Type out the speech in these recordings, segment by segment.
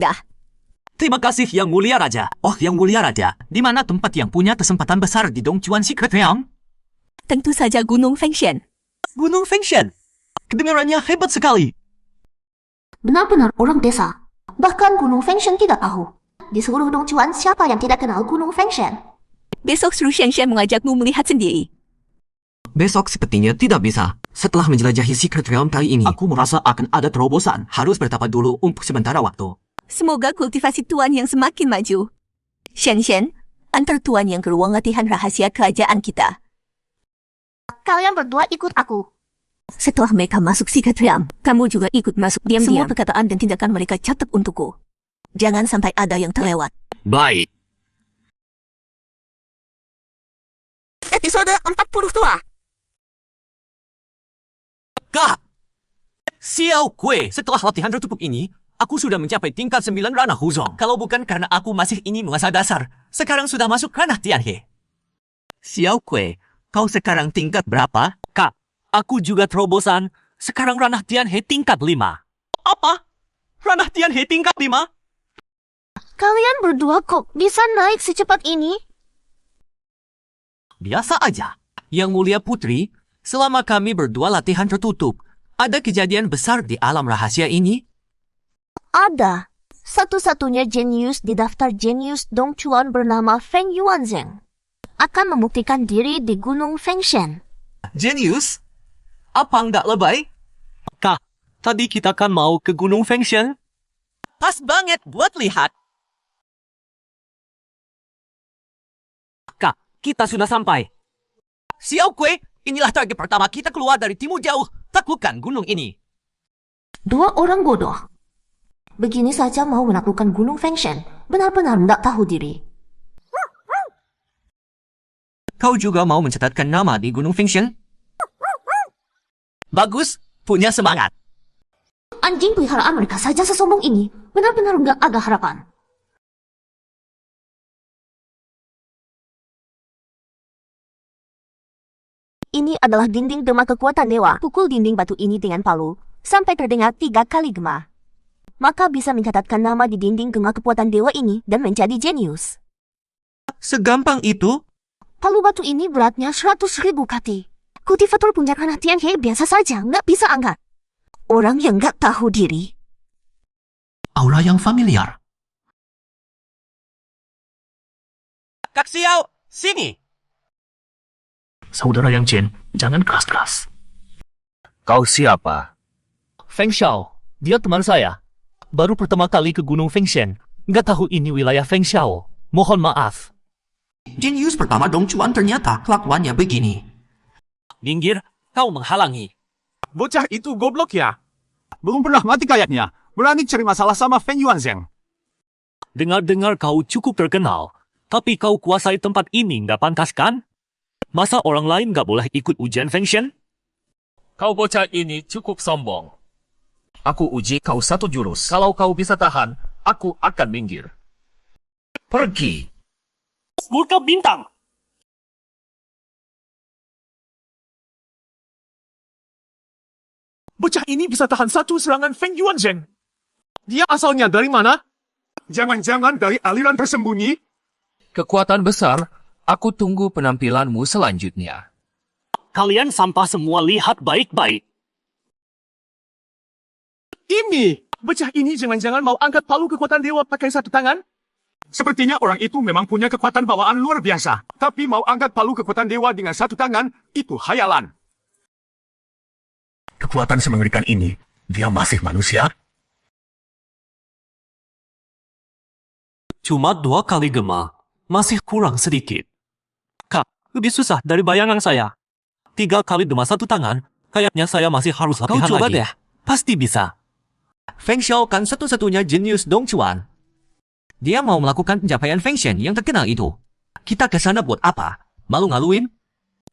Dah. Terima kasih Yang Mulia Raja. Oh, Yang Mulia Raja, di mana tempat yang punya kesempatan besar di Dongchuan Secret Realm? Tentu saja Gunung Fengshen. Gunung Fengshen. Kedengarannya hebat sekali. Benar-benar orang desa. Bahkan Gunung Fengshen tidak tahu. Di seluruh Dongchuan, siapa yang tidak kenal Gunung Fengshen? Besok suruh Shen mengajakmu melihat sendiri. Besok sepertinya tidak bisa. Setelah menjelajahi Secret Realm kali ini, Aku merasa akan ada terobosan. Harus bertapa dulu untuk sementara waktu. Semoga kultivasi Tuan yang semakin maju. Shen, antar Tuan yang ke ruang latihan rahasia kerajaan kita. Kalian berdua ikut aku. Setelah mereka masuk Secret Realm, kamu juga ikut masuk diam-diam. Semua perkataan dan tindakan mereka catat untukku. Jangan sampai ada yang terlewat. baik. Episode 42. Kak! Xiao Kue, setelah latihan tertutup ini, aku sudah mencapai tingkat 9 ranah Huzong. Kalau bukan karena aku masih ingin mengasah dasar, sekarang sudah masuk ranah Tianhe. Xiao Kue, kau sekarang tingkat berapa? Kak, aku juga terobosan. Sekarang ranah Tianhe tingkat 5. Apa? Ranah Tianhe tingkat 5? Kalian berdua kok bisa naik secepat ini? Biasa aja. Yang Mulia Putri, selama kami berdua latihan tertutup, ada kejadian besar di alam rahasia ini? Ada. Satu-satunya jenius di daftar jenius Dongchuan bernama Feng Yuanzheng akan membuktikan diri di Gunung Fengshen. Genius? Apa nggak lebay? Kak, tadi kita kan mau ke Gunung Fengshen? Pas banget buat lihat. Kak, kita sudah sampai. Xiao Kue, inilah target pertama kita keluar dari timur jauh. Taklukkan gunung ini. Dua orang bodoh. Begini saja mau menaklukkan Gunung Fengshen. Benar-benar tidak tahu diri. Kau juga mau mencatatkan nama di Gunung Fengshen? Bagus, punya semangat. Anjing peliharaan mereka saja sesombong ini. Benar-benar nggak ada harapan. Ini adalah dinding gema kekuatan dewa. Pukul dinding batu ini dengan palu, sampai terdengar 3 kali gema. Maka bisa mencatatkan nama di dinding gema kekuatan dewa ini dan menjadi jenius. Segampang itu? Palu batu ini beratnya 100.000 kati. Kultivator puncak ranah Tianhe biasa saja, nggak bisa angkat. Orang yang nggak tahu diri. Aura yang familiar. Kak Xiao, sini. Saudara Yang Chen, jangan keras-keras. Kau siapa? Feng Xiao, dia teman saya. Baru pertama kali ke Gunung Fengshen. Nggak tahu ini wilayah Feng Xiao. Mohon maaf. Jenius pertama Dongchuan ternyata kelakuannya begini. Minggir, kau menghalangi. Bocah itu goblok ya? Belum pernah mati kayaknya. Berani cari masalah sama Feng Yuanzheng. Dengar-dengar kau cukup terkenal, tapi kau kuasai tempat ini nggak pantas kan? Masa orang lain nggak boleh ikut ujian Fengshen? Kau bocah ini cukup sombong. Aku uji kau satu jurus. Kalau kau bisa tahan, aku akan minggir. Pergi. Murka bintang! Bocah ini bisa tahan satu serangan Feng Yuanzheng. Dia asalnya dari mana? Jangan-jangan dari aliran tersembunyi? Kekuatan besar, aku tunggu penampilanmu selanjutnya. Kalian sampah semua, lihat baik-baik. Ini! Bocah ini jangan-jangan mau angkat palu kekuatan dewa pakai satu tangan? Sepertinya orang itu memang punya kekuatan bawaan luar biasa. Tapi mau angkat palu kekuatan dewa dengan satu tangan, itu hayalan. Kekuatan semengerikan ini, dia masih manusia? Cuma 2 kali gema, masih kurang sedikit. Kak, lebih susah dari bayangan saya. 3 kali gema satu tangan, kayaknya saya masih harus latihan lagi. Kau coba deh, pasti bisa. Feng Xiao kan satu-satunya jenius Dongchuan. Dia mau melakukan pencapaian Fengshen yang terkenal itu. Kita ke sana buat apa? Malu-ngaluin?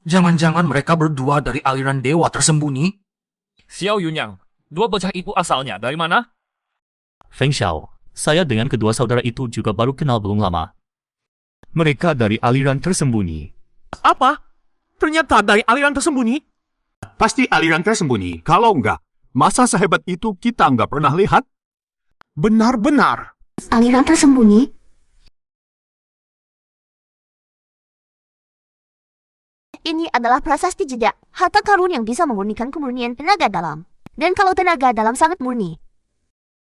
Jangan-jangan mereka berdua dari aliran dewa tersembunyi? Xiao Yunyang, 2 bocah itu asalnya dari mana? Feng Xiao, saya dengan kedua saudara itu juga baru kenal belum lama. Mereka dari aliran tersembunyi. Apa? Ternyata dari aliran tersembunyi? Pasti aliran tersembunyi. Kalau enggak, masa sehebat itu kita enggak pernah lihat? Benar-benar. Aliran tersembunyi? Ini adalah prasasti jejak, harta karun yang bisa memurnikan kemurnian tenaga dalam. Dan kalau tenaga dalam sangat murni,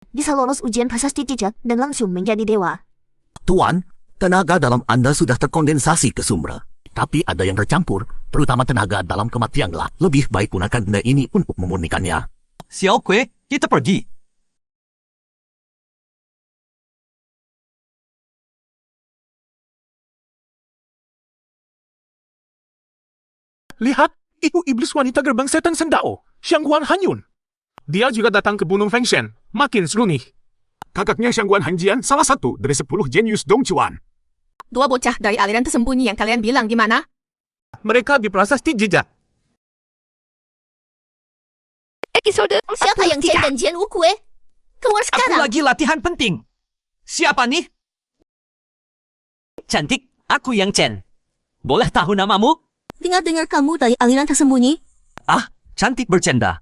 bisa lolos ujian prasasti jejak dan langsung menjadi dewa. Tuan, tenaga dalam Anda sudah terkondensasi ke Sumra. Tapi ada yang tercampur, terutama tenaga dalam kematianlah. Lebih baik gunakan benda ini untuk memurnikannya. Xiao Kue, kita pergi. Lihat, itu iblis wanita gerbang setan Sendao, Xiangguan Hanyun. Dia juga datang ke Gunung Fengshen, makin seruni. Kakaknya Xiangguan Hanjian salah satu dari 10 jenius Dongchuan. Dua bocah dari aliran tersembunyi yang kalian bilang di mana? Mereka di prasasti jejak. Episode Siapa yang Chen dan Jian Wukue? Keluar Aku sekarang! lagi latihan penting. Siapa nih? Cantik, aku yang Chen. Boleh tahu namamu? Dengar-dengar kamu dari aliran tersembunyi? Ah, cantik bercanda.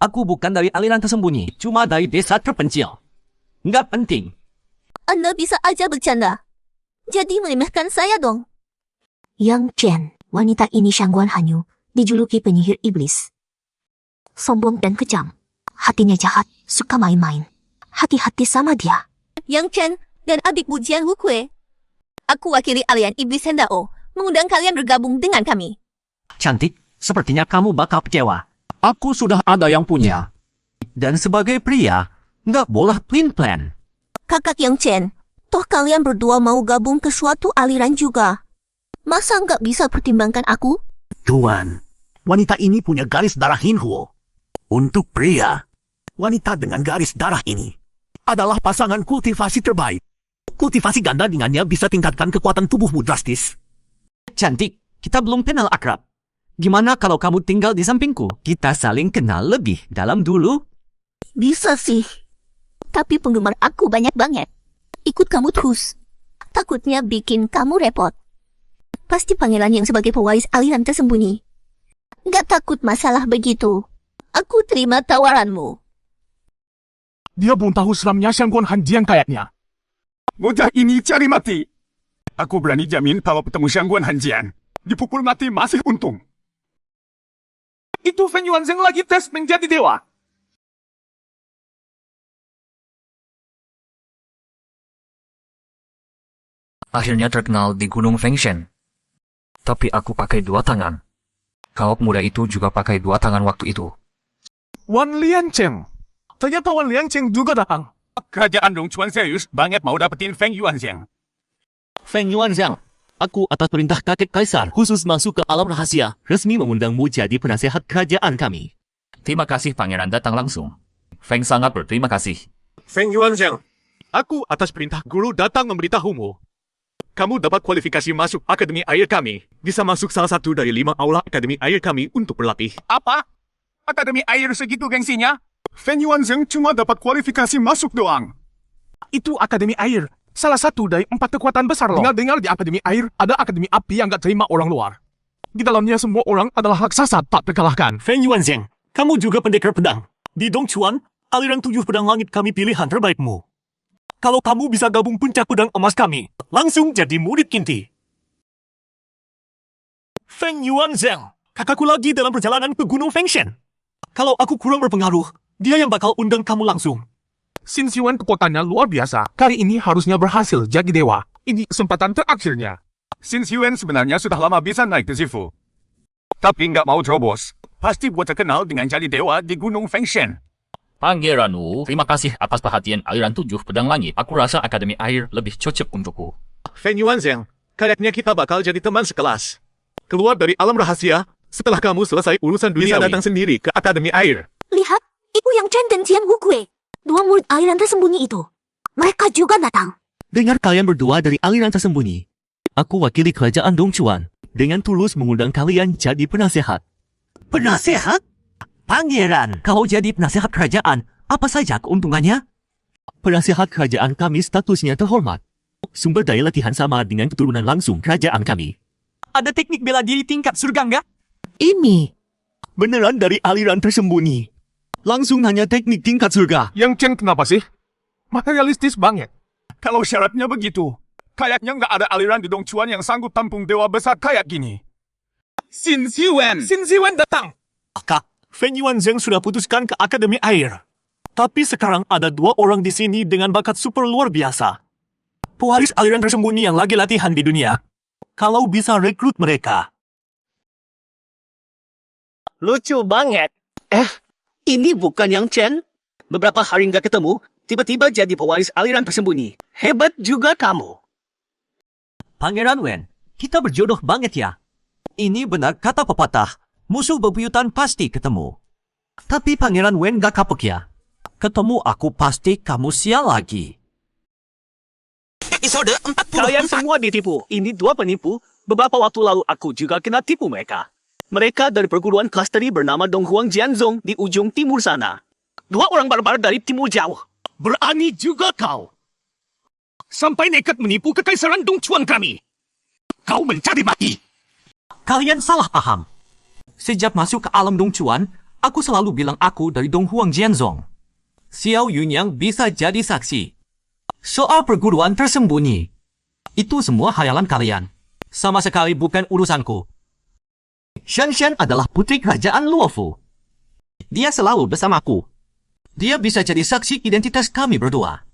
Aku bukan dari aliran tersembunyi, cuma dari desa terpencil. Nggak penting. Anda bisa aja bercanda. Jadi meremehkan saya dong. Yang Chen, wanita ini Xiangguan Hanyu, dijuluki penyihir iblis. Sombong dan kejam. Hatinya jahat, suka main-main. Hati-hati sama dia. Yang Chen dan adikmu Jian Wukue. Aku wakili aliran iblis Sendao, mengundang kalian bergabung dengan kami. Cantik, sepertinya kamu bakal kecewa. Aku sudah ada yang punya. Dan sebagai pria, nggak boleh plan-plan. Kakak Yang Chen, toh kalian berdua mau gabung ke suatu aliran juga. Masa nggak bisa pertimbangkan aku? Tuan, wanita ini punya garis darah Hinhuo. Untuk pria, wanita dengan garis darah ini adalah pasangan kultivasi terbaik. Kultivasi ganda dengannya bisa tingkatkan kekuatan tubuhmu drastis. Cantik, kita belum kenal akrab. Gimana kalau kamu tinggal di sampingku? Kita saling kenal lebih dalam dulu. Bisa sih. Tapi penggemar aku banyak banget. Ikut kamu terus. Takutnya bikin kamu repot. Pasti pangeran yang sebagai pewaris aliran tersembunyi. Nggak takut masalah begitu. Aku terima tawaranmu. Dia belum tahu seramnya Xiangguan Hanjian kayaknya. Bocah ini cari mati. Aku berani jamin kalau ketemu Xiangguan Hanjian, dipukul mati masih untung. Itu Feng Yuanzheng lagi tes menjadi dewa. Akhirnya terkenal di Gunung Fengshen. Tapi aku pakai 2 tangan. Kau pemuda itu juga pakai 2 tangan waktu itu. Wan Liancheng. Ternyata Wan Liancheng juga datang. Kerajaan Dongchuan serius banget mau dapetin Feng Yuanzheng. Feng Yuanzhang, aku atas perintah kakek kaisar khusus masuk ke alam rahasia, resmi mengundangmu jadi penasehat kerajaan kami. Terima kasih pangeran datang langsung. Feng sangat berterima kasih. Feng Yuanzheng, aku atas perintah guru datang memberitahumu. Kamu dapat kualifikasi masuk Akademi Air kami. Bisa masuk salah satu dari 5 aula Akademi Air kami untuk berlatih. Apa? Akademi Air segitu gengsinya? Feng Yuanzheng cuma dapat kualifikasi masuk doang. Itu Akademi Air, salah satu dari 4 kekuatan besar loh. Dengar-dengar di Akademi Air ada Akademi Api yang gak terima orang luar. Di dalamnya semua orang adalah raksasa tak terkalahkan. Feng Yuanzhang, kamu juga pendekar pedang. Di Dongchuan, aliran 7 pedang langit kami pilihan terbaikmu. Kalau kamu bisa gabung puncak pedang emas kami, langsung jadi murid kinti. Feng Yuanzhang, kakakku lagi dalam perjalanan ke Gunung Fengshen. Kalau aku kurang berpengaruh, dia yang bakal undang kamu langsung. Xin Yuan kekuatannya luar biasa. Kali ini harusnya berhasil jadi dewa. Ini kesempatan terakhirnya. Xin Yuan sebenarnya sudah lama bisa naik ke Zifu. Tapi nggak mau terobos. Pasti buat terkenal dengan jadi dewa di Gunung Fengshen. Pangeran Wu, terima kasih atas perhatian aliran 7 pedang langit. Aku rasa Akademi Air lebih cocok untukku. Feng Yuanzheng, kayaknya kita bakal jadi teman sekelas. Keluar dari alam rahasia, setelah kamu selesai urusan dunia datang sendiri ke Akademi Air. Lihat, itu Yang Chen dan Jian Wukue. 2 murid aliran tersembunyi itu. Mereka juga datang. Dengar kalian berdua dari aliran tersembunyi. Aku wakili kerajaan Dongchuan dengan tulus mengundang kalian jadi penasehat. Penasehat? Pangeran, kau jadi penasehat kerajaan, apa saja keuntungannya? Penasehat kerajaan kami statusnya terhormat. Sumber daya latihan sama dengan keturunan langsung kerajaan kami. Ada teknik bela diri tingkat surga nggak? Ini beneran dari aliran tersembunyi. Langsung nanya teknik tingkat surga. Yang Chen kenapa sih? Materialistis banget. Kalau syaratnya begitu, kayaknya nggak ada aliran di Dongchuan yang sanggup tampung dewa besar kayak gini. Xin Ziwen datang! Kak, Feng Yuanzheng sudah putuskan ke Akademi Air. Tapi sekarang ada 2 orang di sini dengan bakat super luar biasa. Pewaris aliran tersembunyi yang lagi latihan di dunia. Kalau bisa rekrut mereka. Lucu banget. Ini bukan yang Chen? Beberapa hari nggak ketemu, tiba-tiba jadi pewaris aliran tersembunyi. Hebat juga kamu. Pangeran Wen, kita berjodoh banget ya. Ini benar kata pepatah, musuh bebuyutan pasti ketemu. Tapi Pangeran Wen gak kapok ya. Ketemu aku pasti kamu sial lagi. Episode 40. Kalian semua ditipu. Ini 2 penipu. Beberapa waktu lalu aku juga kena tipu mereka. Mereka dari perguruan klasteri bernama Donghuang Jianzong di ujung timur sana. 2 orang barbar dari timur jauh. Berani juga kau. Sampai nekat menipu kekaisaran Dongchuan kami. Kau mencari mati. Kalian salah paham. Sejak masuk ke alam Dongchuan, aku selalu bilang aku dari Donghuang Jianzong. Xiao Yunyang bisa jadi saksi. Soal perguruan tersembunyi. Itu semua khayalan kalian. Sama sekali bukan urusanku. Shan adalah putri kerajaan Luofu. Dia selalu bersamaku. Dia bisa jadi saksi identitas kami berdua.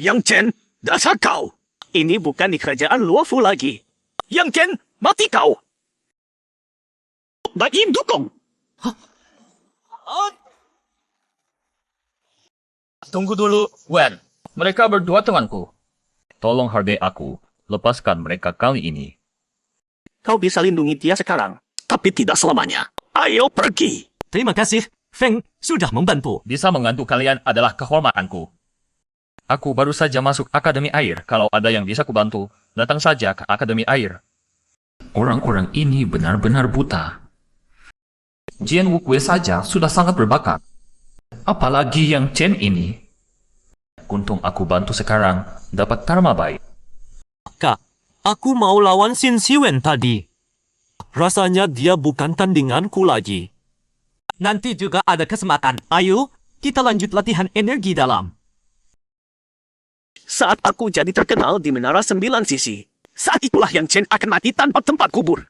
Yang Chen, dasar kau. Ini bukan di kerajaan Luofu lagi. Yang Chen, mati kau. Bagi dukung. Tunggu dulu, Wen. Mereka berdua temanku. Tolong hargai aku. Lepaskan mereka kali ini. Kau bisa lindungi dia sekarang, tapi tidak selamanya. Ayo pergi. Terima kasih, Feng sudah membantu. Bisa mengantu kalian adalah kehormatanku. Aku baru saja masuk Akademi Air. Kalau ada yang bisa kubantu, datang saja ke Akademi Air. Orang-orang ini benar-benar buta. Jian Wukwe saja sudah sangat berbakat. Apalagi yang Chen ini. Untung aku bantu sekarang, dapat karma baik. Kak, aku mau lawan Xin Ziwen tadi. Rasanya dia bukan tandinganku lagi. Nanti juga ada kesempatan. Ayo, kita lanjut latihan energi dalam. Saat aku jadi terkenal di Menara 9 Sisi, saat itulah yang Chen akan mati tanpa tempat kubur.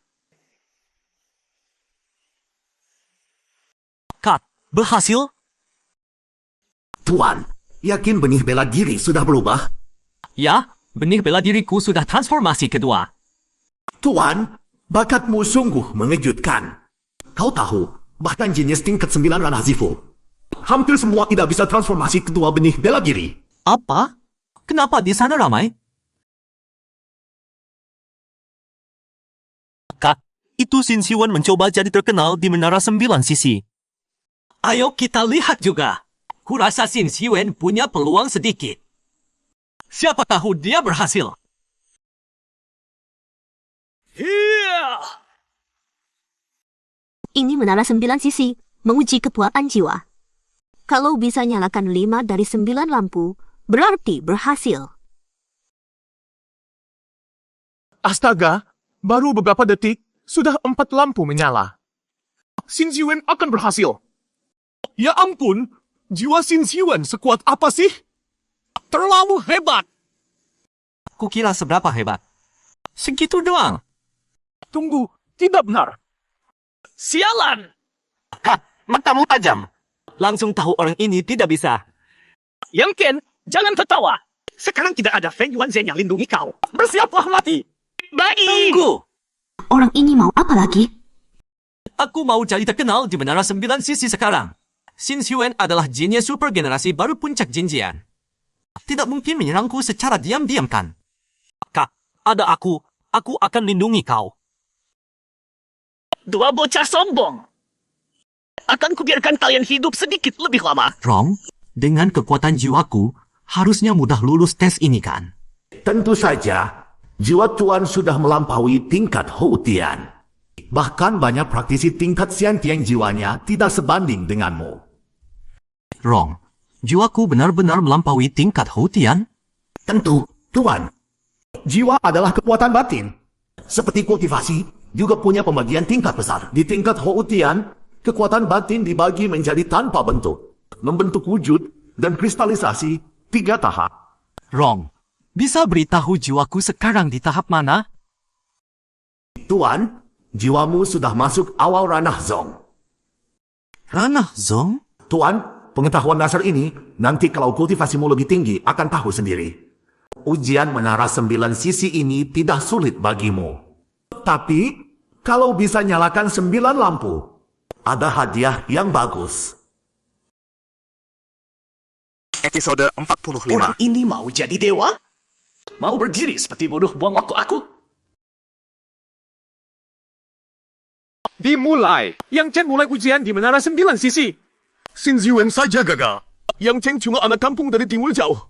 Kak, berhasil? Tuan, yakin benih bela diri sudah berubah? Ya, benih bela diriku sudah transformasi kedua. Tuan, bakatmu sungguh mengejutkan. Kau tahu, bahkan jenis tingkat 9 ranah Zifu. Hampir semua tidak bisa transformasi kedua benih bela diri. Apa? Kenapa di sana ramai? Kak, itu Xin Ziwen mencoba jadi terkenal di Menara 9 Sisi. Ayo kita lihat juga. Kurasa Xin Ziwen punya peluang sedikit. Siapa tahu dia berhasil. Ini menara 9 sisi, menguji kekuatan jiwa. Kalau bisa nyalakan 5 dari 9 lampu, berarti berhasil. Astaga, baru beberapa detik, sudah 4 lampu menyala. Xin Ziwen akan berhasil. Ya ampun, jiwa Xin Ziwen sekuat apa sih? Terlalu hebat. Kukira seberapa hebat. Segitu doang. Tunggu, tidak benar. Sialan! Kak, matamu tajam. Langsung tahu orang ini tidak bisa. Yang Ken, jangan tertawa. Sekarang tidak ada Feng Yuanzhen yang lindungi kau. Bersiaplah mati. Baik. Tunggu. Orang ini mau apa lagi? Aku mau jadi terkenal di Menara 9 Sisi sekarang. Xin Ziwen adalah jinnya super generasi baru puncak jinjian. Tidak mungkin menyerangku secara diam-diam kan? Kak, ada aku. Aku akan lindungi kau. Dua bocah sombong. Akan kubiarkan kalian hidup sedikit lebih lama. Rong, dengan kekuatan jiwaku, harusnya mudah lulus tes ini kan? Tentu saja, jiwa Tuan sudah melampaui tingkat Houtian. Bahkan banyak praktisi tingkat Xiantian jiwanya tidak sebanding denganmu. Rong, jiwaku benar-benar melampaui tingkat Houtian? Tentu, Tuan. Jiwa adalah kekuatan batin. Seperti kultivasi, juga punya pembagian tingkat besar. Di tingkat Houtian, kekuatan batin dibagi menjadi tanpa bentuk, membentuk wujud, dan kristalisasi 3 tahap. Rong, Bisa beritahu jiwaku sekarang di tahap mana? Tuan, jiwamu sudah masuk awal ranah Zong. Ranah Zong? Tuan, pengetahuan dasar ini, nanti kalau kultivasimu lebih tinggi, akan tahu sendiri. Ujian menara 9 sisi ini tidak sulit bagimu. Tapi, kalau bisa nyalakan 9 lampu, ada hadiah yang bagus. Episode 45. Orang ini mau jadi dewa? Mau berdiri seperti bodoh buang waktu aku? Dimulai. Yang Chen mulai ujian di Menara 9 Sisi. Xin Ziwen saja gagal. Yang Chen cuma anak kampung dari timur jauh.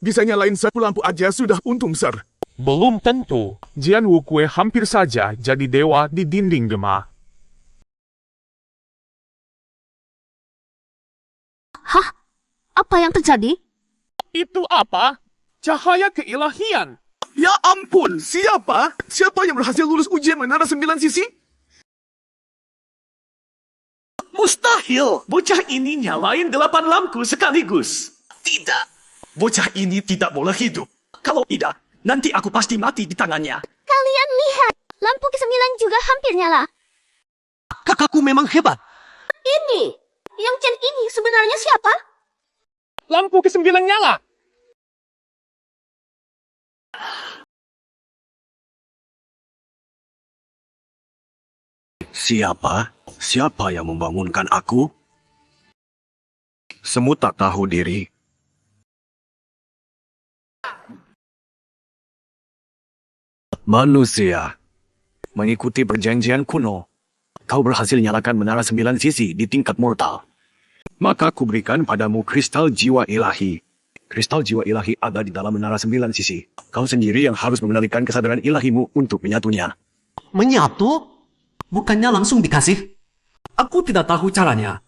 Bisa nyalain satu lampu aja sudah untung besar. Belum tentu. Jian Wukue hampir saja jadi dewa di dinding gema. Hah? Apa yang terjadi? Itu apa? Cahaya keilahian. Ya ampun, siapa? Siapa yang berhasil lulus ujian Menara 9 Sisi? Mustahil. Bocah ini nyalain 8 lampu sekaligus. Tidak. Bocah ini tidak boleh hidup. Kalau tidak, nanti aku pasti mati di tangannya. Kalian lihat, lampu ke-9 juga hampir nyala. Kakakku memang hebat. Ini, yang Chen ini sebenarnya siapa? Lampu ke-9 nyala. Siapa? Siapa yang membangunkan aku? Semut tak tahu diri. Manusia. Mengikuti perjanjian kuno, kau berhasil nyalakan menara 9 sisi di tingkat mortal. Maka aku berikan padamu kristal jiwa ilahi. Kristal jiwa ilahi ada di dalam menara 9 sisi. Kau sendiri yang harus mengendalikan kesadaran ilahimu untuk menyatunya. Menyatu? Bukannya langsung dikasih? Aku tidak tahu caranya.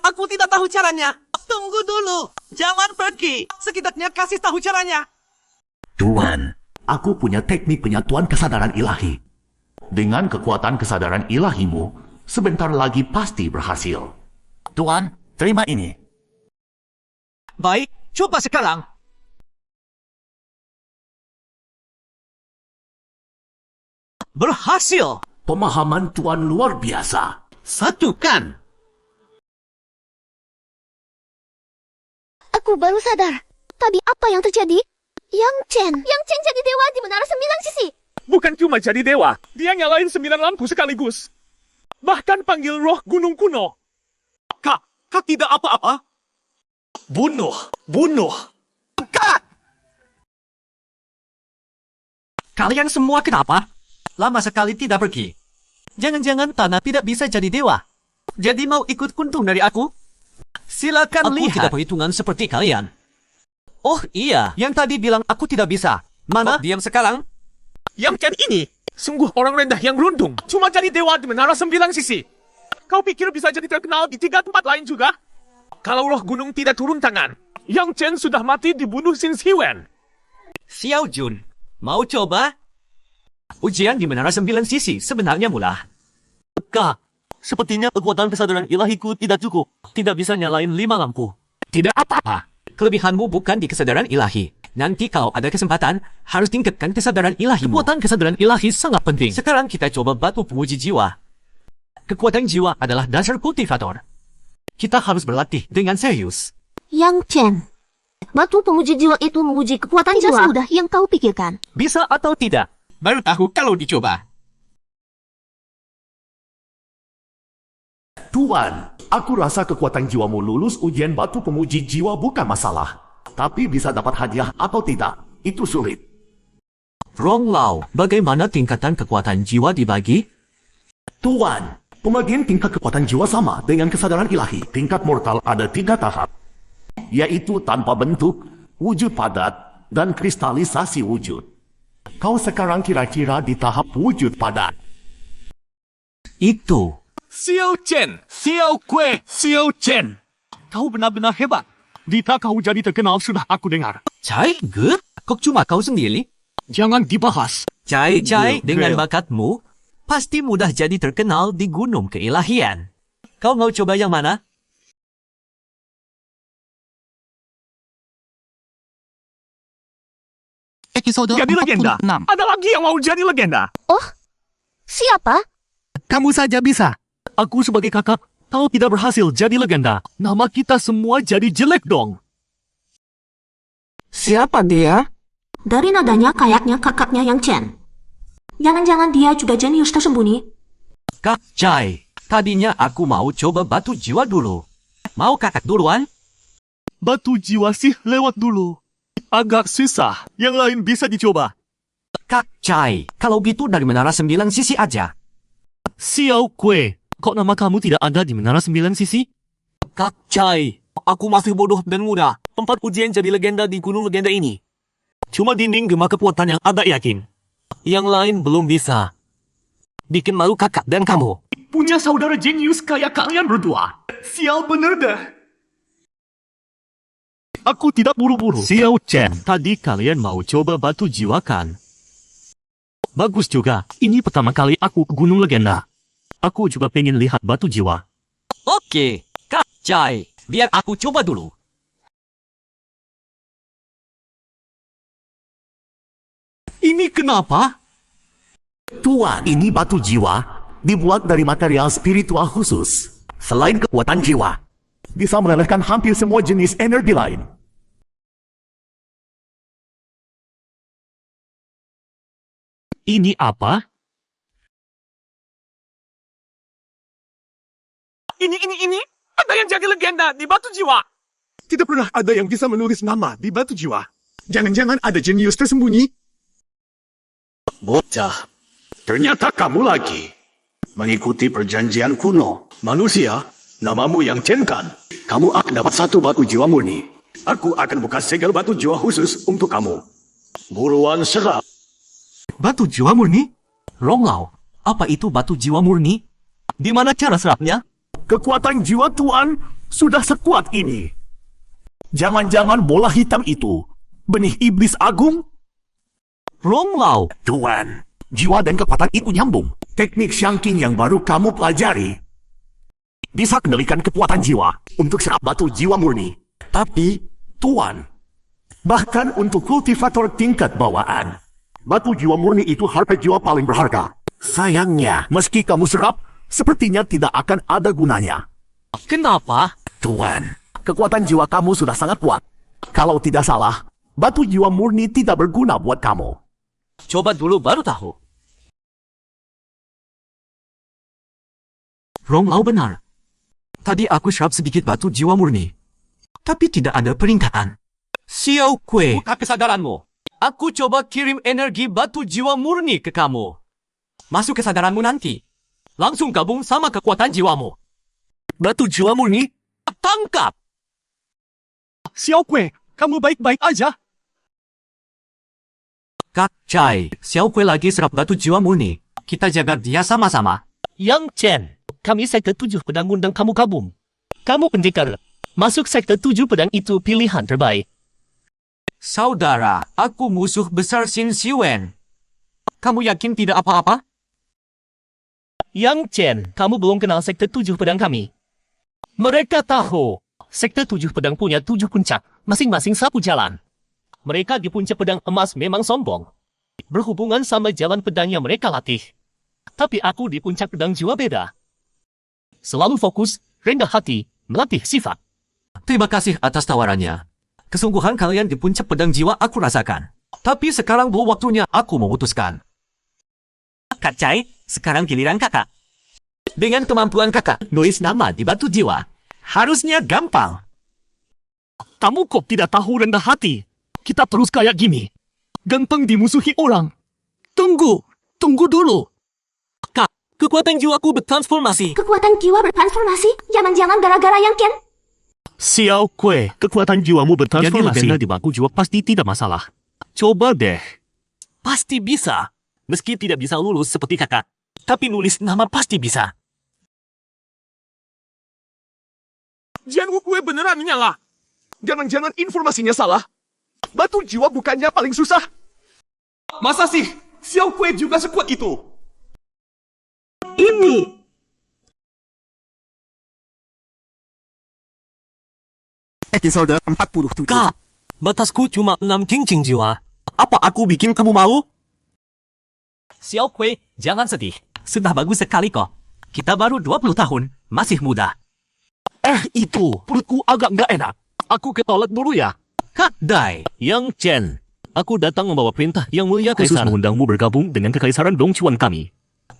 Aku tidak tahu caranya. Tunggu dulu. Jangan pergi. Setidaknya kasih tahu caranya. Tuan, aku punya teknik penyatuan kesadaran ilahi. Dengan kekuatan kesadaran ilahimu, sebentar lagi pasti berhasil. Tuan, terima ini. Baik, coba sekarang. Berhasil. Pemahaman Tuan luar biasa. Satukan. Aku baru sadar. Tadi apa yang terjadi? Yang Chen jadi dewa di Menara 9 Sisi. Bukan cuma jadi dewa, dia nyalain 9 lampu sekaligus. Bahkan panggil roh gunung kuno. Kak tidak apa-apa? Bunuh. Kak! Kalian semua kenapa? Lama sekali tidak pergi. Jangan-jangan tanah tidak bisa jadi dewa. Jadi mau ikut kuntung dari aku? Silakan lihat. Aku tidak perhitungan seperti kalian. Oh iya, yang tadi bilang aku tidak bisa. Mana? Diam sekarang. Yang Chen ini, sungguh orang rendah yang beruntung. Cuma jadi dewa di Menara 9 Sisi. Kau pikir bisa jadi terkenal di 3 tempat lain juga? Kalau roh gunung tidak turun tangan, Yang Chen sudah mati dibunuh Xin Ziwen. Xiao Jun, mau coba? Ujian di Menara 9 Sisi sebenarnya mula. Kak, sepertinya kekuatan kesadaran ilahiku tidak cukup. Tidak bisa nyalain 5 lampu. Tidak apa-apa. Kelebihanmu bukan di kesadaran ilahi. Nanti kalau ada kesempatan, harus tingkatkan kesadaran ilahi. Kekuatan kesadaran ilahi sangat penting. Sekarang kita coba batu penguji jiwa. Kekuatan jiwa adalah dasar kultivator. Kita harus berlatih dengan serius. Yang Chen, batu penguji jiwa itu menguji kekuatan Tidak jiwa. semudah yang kau pikirkan. Bisa atau tidak? Baru tahu kalau dicoba. Tuan, aku rasa kekuatan jiwamu lulus ujian batu pemuji jiwa bukan masalah. Tapi bisa dapat hadiah atau tidak, itu sulit. Rong Lao, bagaimana tingkatan kekuatan jiwa dibagi? Tuan, pembagian tingkat kekuatan jiwa sama dengan kesadaran ilahi. Tingkat mortal ada 3 tahap, yaitu tanpa bentuk, wujud padat, dan kristalisasi wujud. Kau sekarang kira-kira di tahap wujud padat. Itu. Xiao Chen, Xiao Kue, Xiao Chen. Kau benar-benar hebat. Dita kau jadi terkenal sudah aku dengar. Cai Ge? Kok cuma kau sendiri? Jangan dibahas. Cai, dengan bakatmu, pasti mudah jadi terkenal di gunung keilahian. Kau mau coba yang mana? Episode Jadi legenda. 46. Ada lagi yang mau jadi legenda. Siapa? Kamu saja bisa. Aku sebagai kakak, kalau tidak berhasil jadi legenda, nama kita semua jadi jelek dong. Siapa dia? Dari nadanya kayaknya kakaknya yang Chen. Jangan-jangan dia juga jenius tersembunyi. Kak Chai, tadinya aku mau coba batu jiwa dulu. Mau kakak duluan? Batu jiwa sih lewat dulu. Agak susah, yang lain bisa dicoba. Kak Chai, kalau gitu dari Menara 9 Sisi aja. Xiao Kue, kok nama kamu tidak ada di Menara 9 Sisi? Kak Chai, aku masih bodoh dan muda. Tempat ujian jadi legenda di Gunung Legenda ini. Cuma dinding gema kekuatan yang agak yakin. Yang lain belum bisa. Bikin malu kakak dan kamu. Punya saudara jenius kayak kalian berdua. Sial bener dah. Aku tidak buru-buru. Xiao Chen, tadi kalian mau coba batu jiwa kan? Bagus juga. Ini pertama kali aku ke Gunung Legenda. Aku juga pengen lihat batu jiwa. Oke, Kak Chai, biar aku coba dulu. Ini kenapa? Tuan, ini batu jiwa dibuat dari material spiritual khusus. Selain kekuatan jiwa, bisa mengalahkan hampir semua jenis energi lain. Ini apa? Ini. Ada yang jadi legenda di batu jiwa. Tidak pernah ada yang bisa menulis nama di batu jiwa. Jangan-jangan ada jenius tersembunyi. Bocah, ternyata kamu lagi. Mengikuti perjanjian kuno. Manusia, namamu yang Chen kan? Kamu akan dapat satu batu jiwa murni. Aku akan buka segel batu jiwa khusus untuk kamu. Buruan serap. Batu jiwa murni? Ronglao, apa itu batu jiwa murni? Di mana cara serapnya? Kekuatan jiwa Tuan sudah sekuat ini. Jangan-jangan bola hitam itu benih iblis agung? Ronglao, Tuan, jiwa dan kekuatan itu nyambung. Teknik Shangqing yang baru kamu pelajari bisa kendalikan kekuatan jiwa untuk serap batu jiwa murni. Tapi, Tuan, bahkan untuk kultivator tingkat bawaan, batu jiwa murni itu harta jiwa paling berharga. Sayangnya, meski kamu serap, sepertinya tidak akan ada gunanya. kenapa? Tuan, kekuatan jiwa kamu sudah sangat kuat. Kalau tidak salah, batu jiwa murni tidak berguna buat kamu. Coba dulu baru tahu. Ronglao benar. Tadi aku serap sedikit batu jiwa murni. Tapi tidak ada peringkatan. Xiao Kue, buka kesadaranmu. Aku coba kirim energi batu jiwa murni ke kamu. Masuk kesadaranmu nanti. Langsung gabung sama kekuatan jiwamu. Batu jiwa murni? Tangkap! Xiao Kue, kamu baik-baik aja? Kak Chai, Xiao Kue lagi serap batu jiwa murni. Kita jaga dia sama-sama. Yang Chen, kami sekte 7 pedang undang kamu gabung. Kamu pendekar. Masuk sekte 7 pedang itu pilihan terbaik. Saudara, aku musuh besar Xin Xiwen. Kamu yakin tidak apa-apa? Yang Chen, kamu belum kenal sekte 7 pedang kami. Mereka tahu, sekte 7 pedang punya 7 puncak, masing-masing sapu jalan. Mereka di puncak pedang emas memang sombong. Berhubungan sama jalan pedang yang mereka latih. Tapi aku di puncak pedang jiwa beda. Selalu fokus, rendah hati, melatih sifat. Terima kasih atas tawarannya. Kesungguhan kalian di puncak pedang jiwa aku rasakan. Tapi sekarang belum waktunya aku memutuskan. Kak Chai, sekarang giliran kakak. Dengan kemampuan kakak, nulis nama di batu jiwa. Harusnya gampang. Kamu kok tidak tahu rendah hati? Kita terus kayak gini. Gampang dimusuhi orang. Tunggu dulu. Kak, kekuatan jiwaku bertransformasi. Kekuatan jiwa bertransformasi? Jangan-jangan gara-gara yang Ken? Xiao Kue, kekuatan jiwamu bertransformasi. Jadi legenda di baku jiwa pasti tidak masalah. Coba deh. Pasti bisa. Meski tidak bisa lulus seperti kakak. Tapi nulis nama pasti bisa. Jianwu Kue beneran nyala. Jangan-jangan informasinya salah. Batu jiwa bukannya paling susah. Masa sih? Xiao Kue juga sekuat itu. Ini. Episode 47. Kak, batasku cuma 6 cincin jiwa. Apa aku bikin kamu malu? Xiao Kui, jangan sedih. Sudah bagus sekali kok. Kita baru 20 tahun, masih muda. Itu, perutku agak nggak enak. Aku ke toilet dulu ya. Kak Dai, Yang Chen, aku datang membawa perintah yang mulia khusus Kaisar. mengundangmu bergabung dengan kekaisaran Dongchuan kami.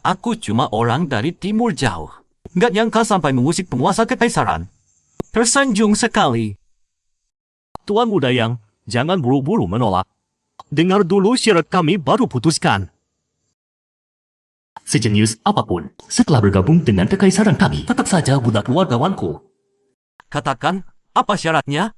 aku cuma orang dari timur jauh. Nggak nyangka sampai mengusik penguasa kekaisaran. Tersanjung sekali. Tuan Muda Yang, jangan buru-buru menolak. Dengar dulu syarat kami baru putuskan. Sejenius apapun, setelah bergabung dengan kekaisaran kami, tetap saja budak wargawanku. Katakan, apa syaratnya?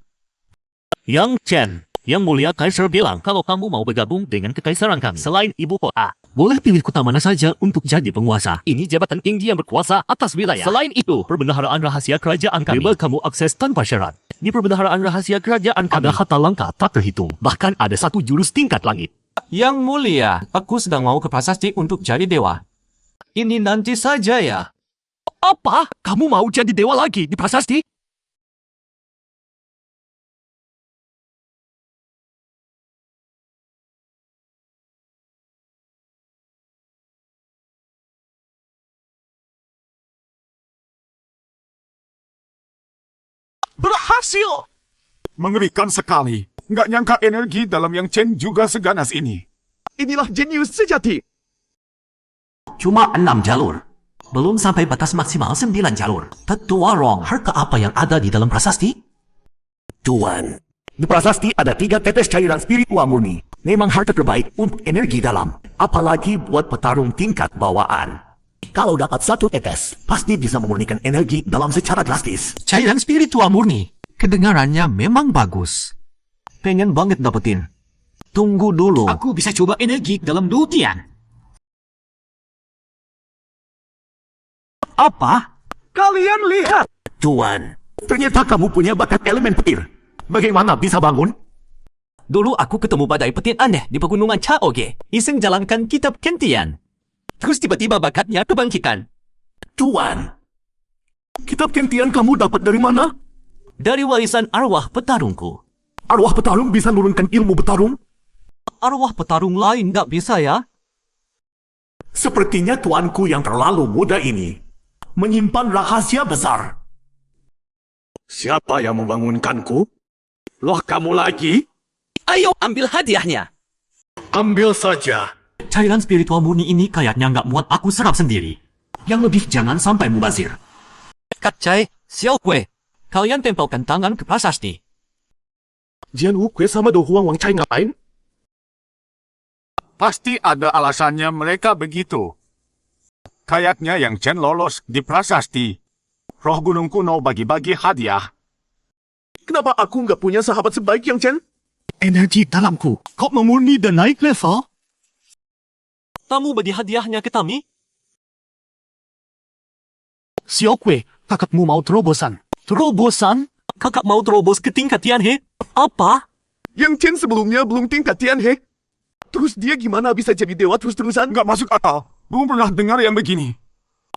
Yang Chen, Yang Mulia Kaisar bilang kalau kamu mau bergabung dengan kekaisaran kami selain ibu kota, boleh pilih kota mana saja untuk jadi penguasa. Ini jabatan tinggi yang berkuasa atas wilayah. Selain itu, perbendaharaan rahasia kerajaan kami bebas kamu akses tanpa syarat. Di perbendaharaan rahasia kerajaan kami ada harta langka tak terhitung. Bahkan ada 1 jurus tingkat langit. Yang mulia, aku sedang mau ke prasasti untuk jadi dewa. Ini nanti saja ya. Apa? Kamu mau jadi dewa lagi di prasasti? Berhasil! Mengerikan sekali. Nggak nyangka energi dalam Yang Chen juga seganas ini. Inilah jenius sejati. Cuma 6 jalur. Belum sampai batas maksimal 9 jalur. Tetua Rong, harta apa yang ada di dalam prasasti? Tuan, di prasasti ada 3 tetes cairan spiritual murni. Memang harta terbaik untuk energi dalam. Apalagi buat petarung tingkat bawaan. Kalau dapat 1 tetes, pasti bisa memurnikan energi dalam secara drastis. Cairan spiritual murni. Kedengarannya memang bagus. Pengen banget dapetin. Tunggu dulu. Aku bisa coba energi dalam dutian. Apa? Kalian lihat! Tuan, ternyata kamu punya bakat elemen petir. Bagaimana bisa bangun? Dulu aku ketemu badai petir aneh di pegunungan Chaoge. Iseng jalankan kitab Kentian. Terus tiba-tiba bakatnya kebangkitan. Tuan, kitab Kentian kamu dapat dari mana? Dari warisan arwah petarungku. Arwah petarung bisa menurunkan ilmu bertarung? Arwah petarung lain nggak bisa ya? Sepertinya tuanku yang terlalu muda ini menyimpan rahasia besar. Siapa yang membangunkanku? Loh, kamu lagi? Ayo ambil hadiahnya. Ambil saja. Cairan spiritual murni ini kayaknya nggak muat aku serap sendiri. Yang lebih jangan sampai mubazir. Kak Cai, Xiao Kui, kalian tempelkan tangan ke prasasti. Jian Wu Kue sama Do Huang Wang Cai ngapain? Pasti ada alasannya mereka begitu. Kayaknya Yang Chen lolos di prasasti. Roh gunung kuno bagi-bagi hadiah. Kenapa aku nggak punya sahabat sebaik Yang Chen? Energi dalamku kok memurni dan naik level? Tamu bagi hadiahnya ke Tami? Xiao Kui, kakakmu mau terobosan. Terobosan? Kakak mau terobos ke tingkat Tianhe? Apa? Yang Chen sebelumnya belum tingkat Tianhe. Terus dia gimana bisa jadi dewa terus-terusan? Nggak masuk akal. Belum pernah dengar yang begini.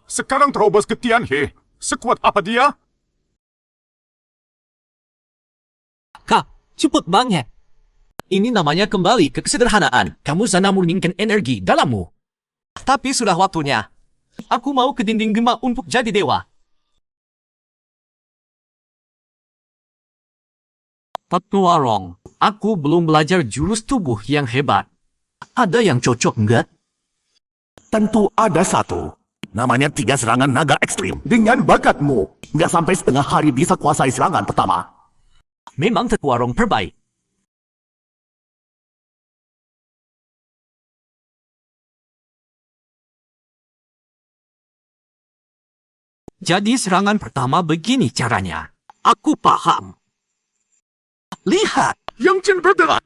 Sekarang terobos ke Tianhe. Sekuat apa dia? Kak, cepet banget. Ini namanya kembali ke kesederhanaan. Kamu sana murnikan energi dalammu. Tapi sudah waktunya. Aku mau ke dinding gema untuk jadi dewa. Tetua Rong, aku belum belajar jurus tubuh yang hebat. Ada yang cocok nggak? Tentu ada 1. Namanya 3 serangan naga ekstrim. Dengan bakatmu, nggak sampai setengah hari bisa kuasai serangan pertama. Memang Tetua Rong terbaik. Jadi serangan pertama begini caranya. Aku paham. Lihat. Yang Chen bergerak.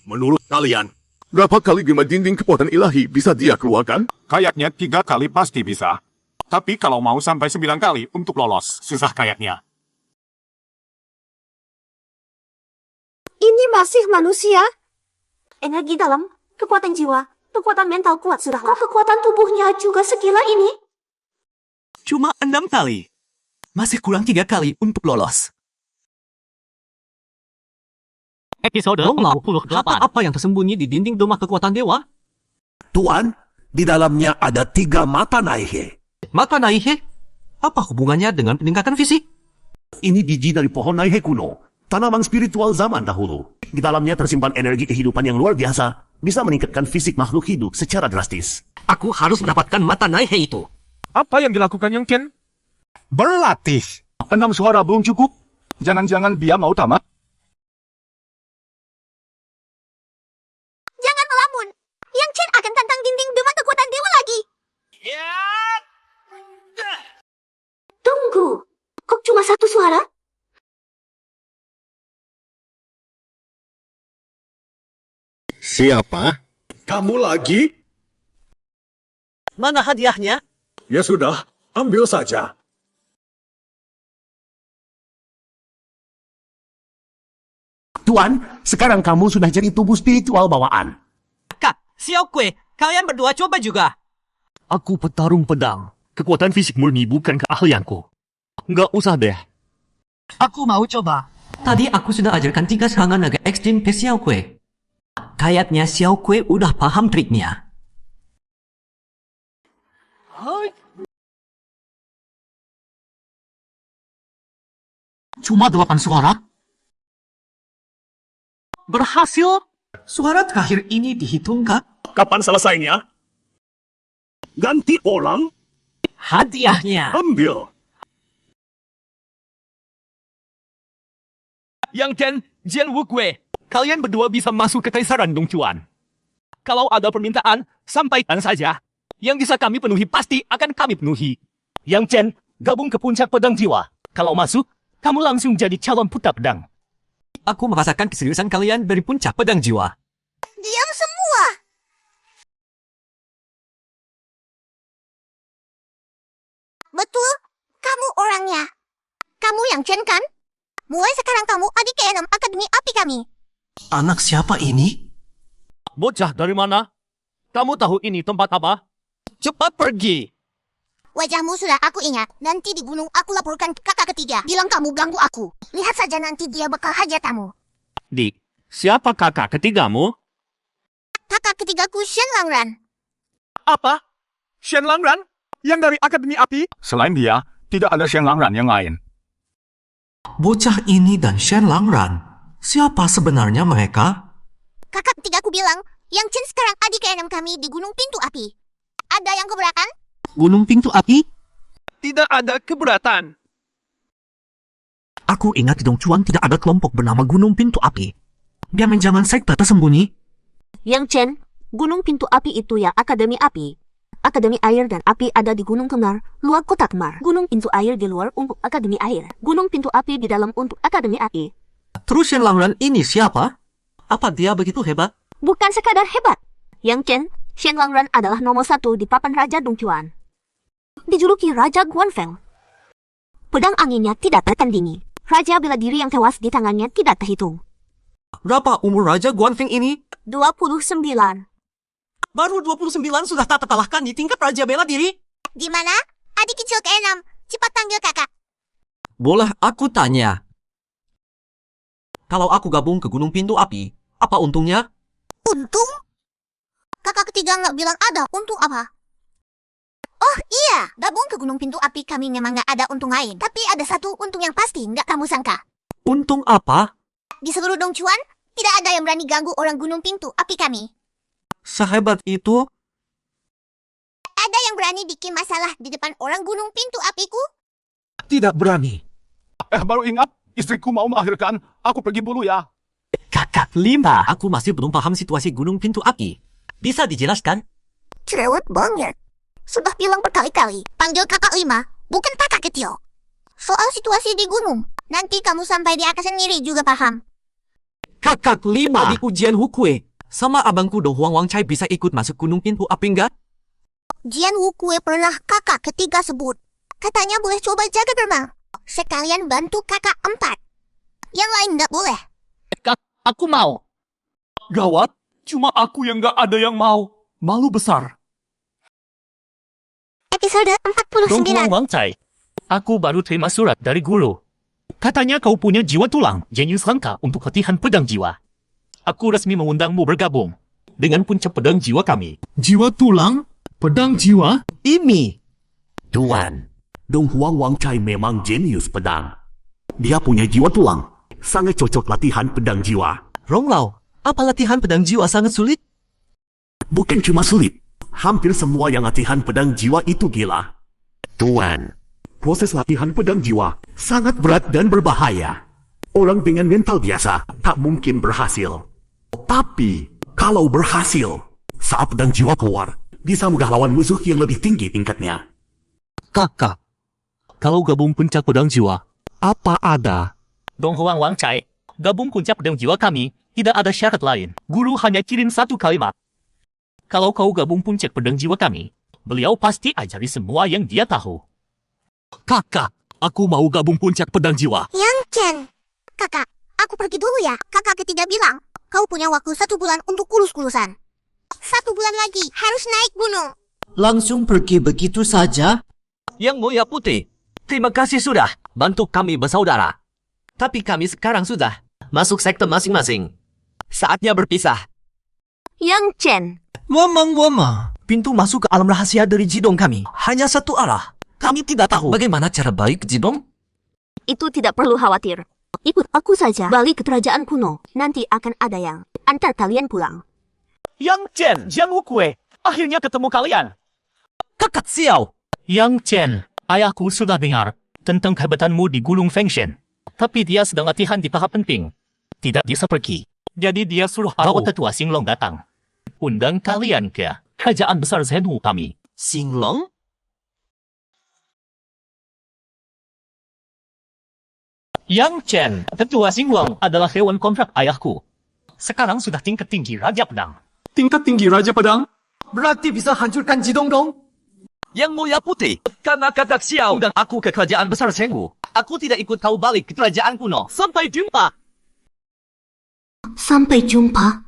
Menurut kalian, berapa kali gema dinding kekuatan ilahi bisa dia keluarkan? Kayaknya 3 kali pasti bisa. Tapi kalau mau sampai 9 kali untuk lolos, susah kayaknya. Ini masih manusia? Energi dalam, kekuatan jiwa, kekuatan mental kuat sudahlah. Kok kekuatan tubuhnya juga segila ini? Cuma 6 kali. Masih kurang 3 kali untuk lolos. Episode Mau 48. apa yang tersembunyi di dinding rumah kekuatan dewa? Tuan, di dalamnya ada 3 mata Naihe. Mata Naihe? Apa hubungannya dengan peningkatan fisik? Ini biji dari pohon Naihe kuno, tanaman spiritual zaman dahulu. Di dalamnya tersimpan energi kehidupan yang luar biasa, bisa meningkatkan fisik makhluk hidup secara drastis. Aku harus mendapatkan mata Naihe itu. Apa yang dilakukan Yang Chen? Berlatih. 6 suara belum cukup. Jangan-jangan dia mau tamat. Jangan melamun. Yang Chen akan tantang dinding rumah kekuatan dewa lagi. Tunggu. Kok cuma 1 suara? Siapa? Kamu lagi? Mana hadiahnya? Ya sudah, ambil saja. Tuan, sekarang kamu sudah jadi tubuh spiritual bawaan. Kak, Xiao Kue, kalian berdua coba juga. Aku petarung pedang. Kekuatan fisik murni bukan keahlianku. Nggak usah deh. Aku mau coba. Tadi aku sudah ajarkan 3 serangan naga ekstrim ke Xiao Kue. Kayaknya Xiao Kue udah paham triknya. Cuma 8 suara? Berhasil? Suara terakhir ini dihitung, Kak? Kapan selesainya? Ganti orang, Hadiahnya. ambil. Yang Chen, Jian Wukui, kalian berdua bisa masuk ke Kaisaran Dongchuan. Kalau ada permintaan, sampaikan saja. Yang bisa kami penuhi pasti akan kami penuhi. Yang Chen, gabung ke puncak pedang jiwa. Kalau masuk, kamu langsung jadi calon putra pedang. Aku merasakan keseriusan kalian dari puncak pedang jiwa. Diam semua. Betul, kamu orangnya. Kamu Yang Chen kan? Mulai sekarang kamu adik ke-6 Akademi Api kami. Anak siapa ini? Bocah dari mana? Kamu tahu ini tempat apa? Cepat pergi. Wajahmu sudah aku ingat. Nanti di gunung aku laporkan ke kakak ketiga. Bilang kamu ganggu aku. Lihat saja nanti dia bakal hajar kamu. Dik, siapa kakak ketigamu? Kakak ketigaku Shen Langran. Apa? Shen Langran? Yang dari Akademi Api? Selain dia, tidak ada Shen Langran yang lain. Bocah ini dan Shen Langran. Siapa sebenarnya mereka? Kakak ketigaku bilang, Yang Chen sekarang adik ke-6 kami di Gunung Pintu Api. Ada yang keberatan? Gunung Pintu Api? Tidak ada keberatan. Aku ingat di Dongchuan tidak ada kelompok bernama Gunung Pintu Api. Jangan-jangan sekte tersembunyi. Yang Chen, Gunung Pintu Api itu ya Akademi Api. Akademi Air dan Api ada di Gunung Kemar, luar kota Kemar. Gunung Pintu Air di luar untuk Akademi Air. Gunung Pintu Api di dalam untuk Akademi Api. Terus Shen Langran ini siapa? Apa dia begitu hebat? Bukan sekadar hebat. Yang Chen, Shen Langran adalah nomor 1 di papan Raja Dongchuan. Dijuluki Raja Guanfeng. Pedang anginnya tidak tertandingi. Raja bela diri yang tewas di tangannya tidak terhitung. Berapa umur Raja Guanfeng ini? 29. Baru 29 sudah tak terkalahkan di tingkat Raja bela diri? Di mana? Adik kecil ke-6. Cepat panggil kakak. Boleh aku tanya? Kalau aku gabung ke Gunung Pintu Api, apa untungnya? Untung? Kakak ketiga nggak bilang ada untung apa. Oh iya, gabung ke Gunung Pintu Api kami memang nggak ada untung lain. Tapi ada satu untung yang pasti nggak kamu sangka. Untung apa? Di seluruh Dongchuan, tidak ada yang berani ganggu orang Gunung Pintu Api kami. Sehebat itu? Ada yang berani bikin masalah di depan orang Gunung Pintu Apiku? Tidak berani. Baru ingat, istriku mau melahirkan. Aku pergi dulu ya. Kakak 5. Aku masih belum paham situasi Gunung Pintu Api. Bisa dijelaskan? Cerewet banget. Sudah bilang berkali-kali, panggil kakak 5, bukan kakak kecil. Soal situasi di gunung, nanti kamu sampai di atas sendiri juga paham. Kakak 5. Adikku Jian Wukui. Sama abangku Do Huang Wang Chai bisa ikut masuk Gunung Pintu Api enggak? Jian Wukui pernah kakak ketiga sebut. Katanya boleh coba jaga gerbang. Sekalian bantu kakak 4. Yang lain nggak boleh. Aku mau. Gawat, cuma aku yang gak ada yang mau. Malu besar. Episode 49. Wang Cai. Aku baru terima surat dari guru. Katanya kau punya jiwa tulang, jenius langka untuk latihan pedang jiwa. Aku resmi mengundangmu bergabung dengan puncak pedang jiwa kami. Jiwa tulang? Pedang jiwa? Ini. Tuan, Dong Huang Wang Chai memang jenius pedang. Dia punya jiwa tulang. Sangat cocok latihan pedang jiwa. Rong Lao, apa latihan pedang jiwa sangat sulit? Bukan cuma sulit. Hampir semua yang latihan pedang jiwa itu gila. Tuan, proses latihan pedang jiwa sangat berat dan berbahaya. Orang dengan mental biasa tak mungkin berhasil. Tapi, kalau berhasil, saat pedang jiwa keluar, bisa mudah lawan musuh yang lebih tinggi tingkatnya. Kakak, kalau gabung puncak pedang jiwa, apa ada? Dong Huang Wang Chai, gabung puncak pedang jiwa kami, tidak ada syarat lain. Guru hanya kirim satu kalimat. Kalau kau gabung puncak pedang jiwa kami, beliau pasti ajari semua yang dia tahu. Kakak, aku mau gabung puncak pedang jiwa. Yang Chen. Kakak, aku pergi dulu ya. Kakak ketiga bilang, kau punya waktu 1 bulan untuk kulus-kulusan. 1 bulan lagi, harus naik gunung. Langsung pergi begitu saja? Yang Mulia Putih, terima kasih sudah bantu kami bersaudara. Tapi kami sekarang sudah masuk sektor masing-masing. Saatnya berpisah. Yang Chen, Wama. Pintu masuk ke alam rahasia dari Jidong kami hanya satu arah. Kami tidak tahu bagaimana cara balik ke Jidong. itu tidak perlu khawatir. Ikut aku saja balik ke kerajaan kuno. Nanti akan ada yang antar kalian pulang. Yang Chen, Jiang Wukue, akhirnya ketemu kalian. Kakak Xiao. Yang Chen, ayahku sudah dengar tentang kehebatanmu di Gunung Fengshen. Tapi dia sedang latihan di tahap penting. Tidak bisa pergi. Jadi dia suruh rawat tetua Xinglong datang. Undang kalian ke kerajaan besar Zhenhu kami. Xinglong? Yang Chen, tetua Xinglong adalah hewan kontrak ayahku. Sekarang sudah tingkat tinggi Raja Pedang. Tingkat tinggi Raja Pedang? Berarti bisa hancurkan Jidong dong? Yang Mulia Putih, karena kakak Xiao dan aku ke kerajaan besar Zhenhu, aku tidak ikut kau balik ke kerajaan kuno. Sampai jumpa! Sampai jumpa.